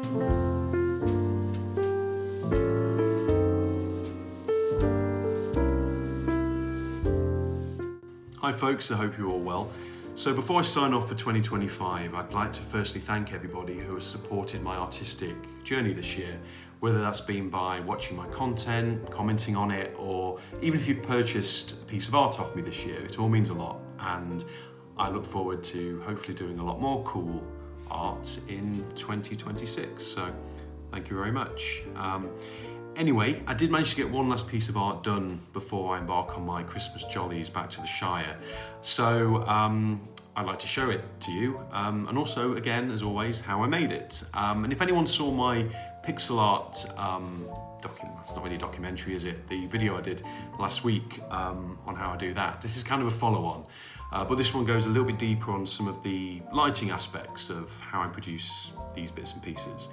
Hi folks, I hope you're all well. So before I sign off for 2025, I'd like to firstly thank everybody who has supported my artistic journey this year, whether that's been by watching my content, commenting on it, or even if you've purchased a piece of art off me this year. It all means a lot, and I look forward to hopefully doing a lot more cool art in 2026. So thank you very much. Anyway, I did manage to get one last piece of art done before I embark on my Christmas jollies back to the Shire. So I'd like to show it to you, and also, again, as always, how I made it. And if anyone saw my pixel art it's not really a documentary, is it? The video I did last week on how I do that. This is kind of a follow-on, but this one goes a little bit deeper on some of the lighting aspects of how I produce these bits and pieces.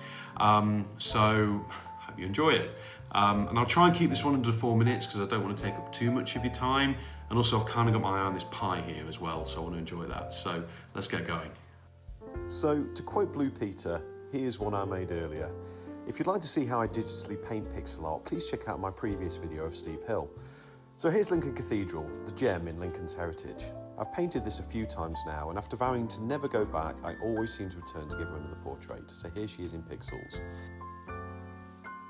So hope you enjoy it. And I'll try and keep this one under 4 minutes because I don't want to take up too much of your time. And also I've kind of got my eye on this pie here as well, so I want to enjoy that. So let's get going. So to quote Blue Peter, here's one I made earlier. If you'd like to see how I digitally paint pixel art, please check out my previous video of Steep Hill. So here's Lincoln Cathedral, the gem in Lincoln's heritage. I've painted this a few times now, and after vowing to never go back, I always seem to return to give her another portrait. So here she is in pixels.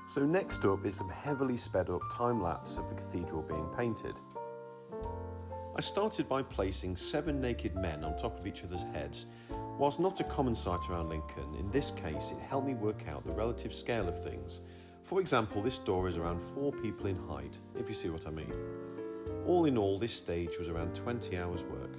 So next up is some heavily sped up time-lapse of the cathedral being painted. I started by placing 7 naked men on top of each other's heads. Whilst not a common sight around Lincoln, in this case it helped me work out the relative scale of things. For example, this door is around 4 people in height, if you see what I mean. All in all, this stage was around 20 hours work.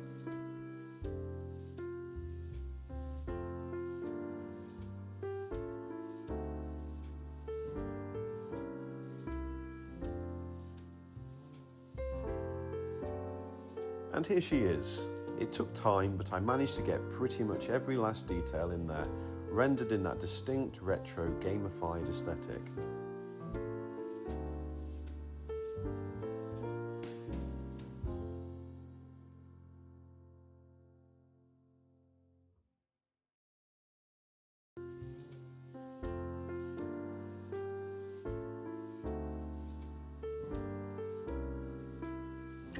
And here she is. It took time, but I managed to get pretty much every last detail in there, rendered in that distinct retro gamified aesthetic.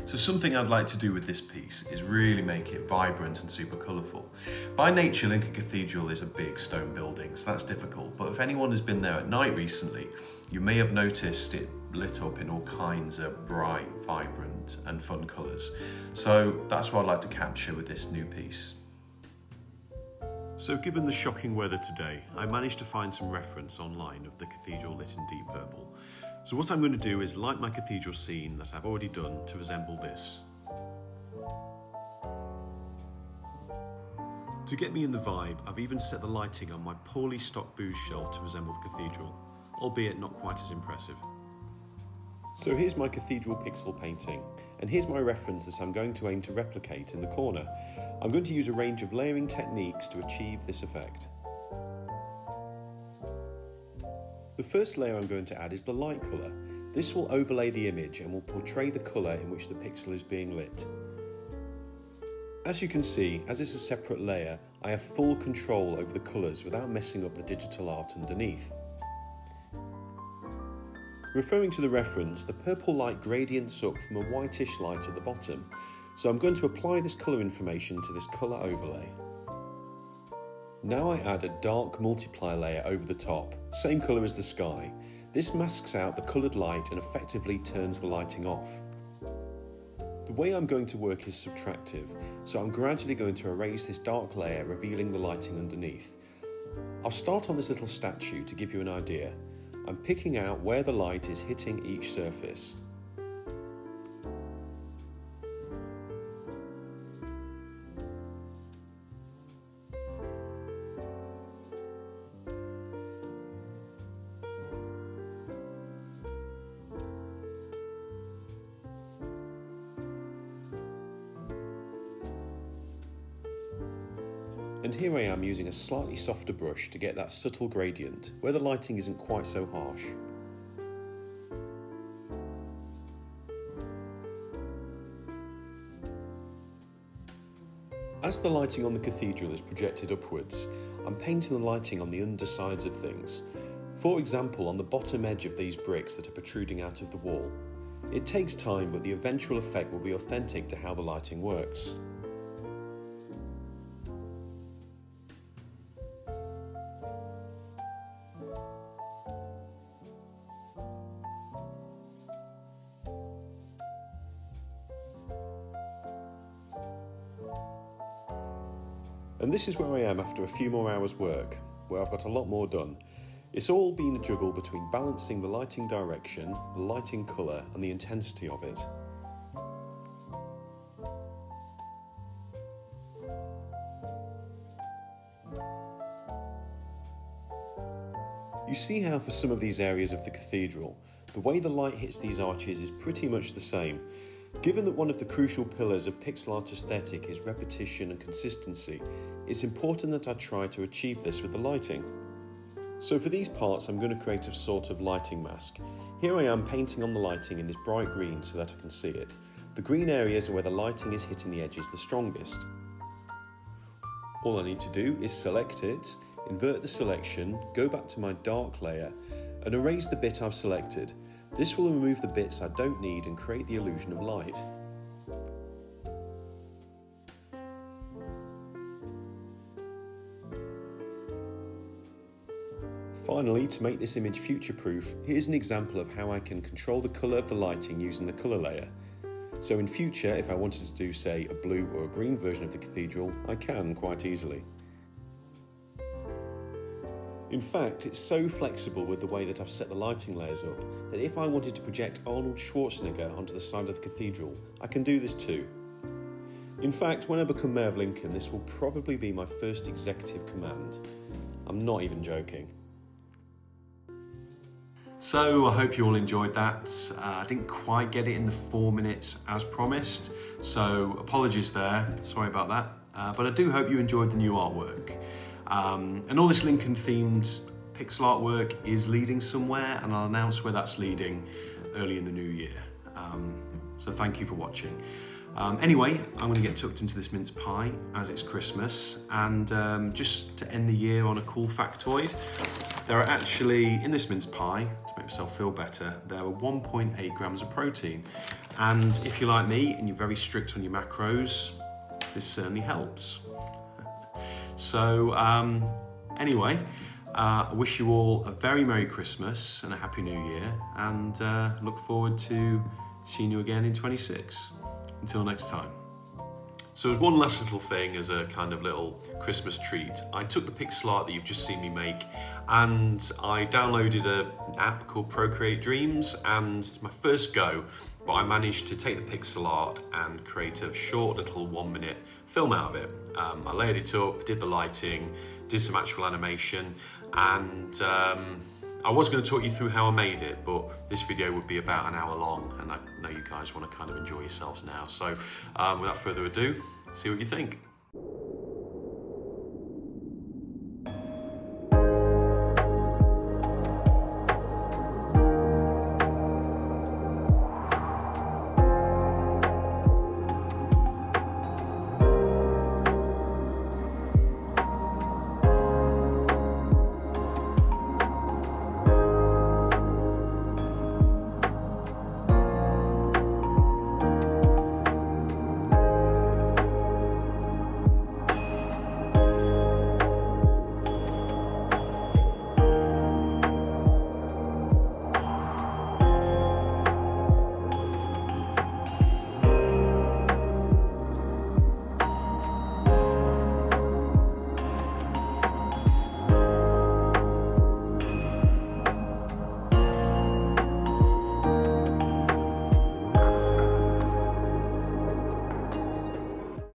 So something I'd like to do with this piece is really make it vibrant and super colourful. By nature, Lincoln Cathedral is a big stone building, so that's difficult, but if anyone has been there at night recently, you may have noticed it lit up in all kinds of bright, vibrant and fun colours. So that's what I'd like to capture with this new piece. So given the shocking weather today, I managed to find some reference online of the cathedral lit in deep purple. So what I'm going to do is light my cathedral scene that I've already done to resemble this. To get me in the vibe, I've even set the lighting on my poorly stocked booze shelf to resemble the cathedral, albeit not quite as impressive. So here's my cathedral pixel painting, and here's my reference that I'm going to aim to replicate in the corner. I'm going to use a range of layering techniques to achieve this effect. The first layer I'm going to add is the light colour. This will overlay the image and will portray the colour in which the pixel is being lit. As you can see, as it's a separate layer, I have full control over the colours without messing up the digital art underneath. Referring to the reference, the purple light gradients up from a whitish light at the bottom, so I'm going to apply this colour information to this colour overlay. Now I add a dark multiply layer over the top, same colour as the sky. This masks out the coloured light and effectively turns the lighting off. The way I'm going to work is subtractive, so I'm gradually going to erase this dark layer, revealing the lighting underneath. I'll start on this little statue to give you an idea. I'm picking out where the light is hitting each surface. And here I am using a slightly softer brush to get that subtle gradient, where the lighting isn't quite so harsh. As the lighting on the cathedral is projected upwards, I'm painting the lighting on the undersides of things. For example, on the bottom edge of these bricks that are protruding out of the wall. It takes time, but the eventual effect will be authentic to how the lighting works. And this is where I am after a few more hours work, where I've got a lot more done. It's all been a juggle between balancing the lighting direction, the lighting colour and the intensity of it. You see how for some of these areas of the cathedral, the way the light hits these arches is pretty much the same. Given that one of the crucial pillars of pixel art aesthetic is repetition and consistency, it's important that I try to achieve this with the lighting. So for these parts I'm going to create a sort of lighting mask. Here I am painting on the lighting in this bright green so that I can see it. The green areas are where the lighting is hitting the edges the strongest. All I need to do is select it, invert the selection, go back to my dark layer and erase the bit I've selected. This will remove the bits I don't need and create the illusion of light. Finally, to make this image future-proof, here's an example of how I can control the colour of the lighting using the colour layer. So in future, if I wanted to do, say, a blue or a green version of the cathedral, I can quite easily. In fact, it's so flexible with the way that I've set the lighting layers up that if I wanted to project Arnold Schwarzenegger onto the side of the cathedral, I can do this too. In fact, when I become Mayor of Lincoln, this will probably be my first executive command. I'm not even joking. So I hope you all enjoyed that. I didn't quite get it in the 4 minutes as promised, so apologies there, sorry about that. But I do hope you enjoyed the new artwork. And all this Lincoln themed pixel artwork is leading somewhere, and I'll announce where that's leading early in the new year. So thank you for watching. Anyway, I'm going to get tucked into this mince pie as it's Christmas, and just to end the year on a cool factoid, there are actually, in this mince pie, to make myself feel better, there are 1.8 grams of protein. And if you're like me and you're very strict on your macros, this certainly helps. So anyway, I wish you all a very Merry Christmas and a Happy New Year, and look forward to seeing you again in 26. Until next time. So one last little thing as a kind of little Christmas treat. I took the pixel art that you've just seen me make and I downloaded an app called Procreate Dreams, and it's my first go, but I managed to take the pixel art and create a short little 1 minute film out of it. I layered it up, did the lighting, did some actual animation, and I was going to talk you through how I made it, but this video would be about an hour long, and I know you guys want to kind of enjoy yourselves now. So without further ado, see what you think.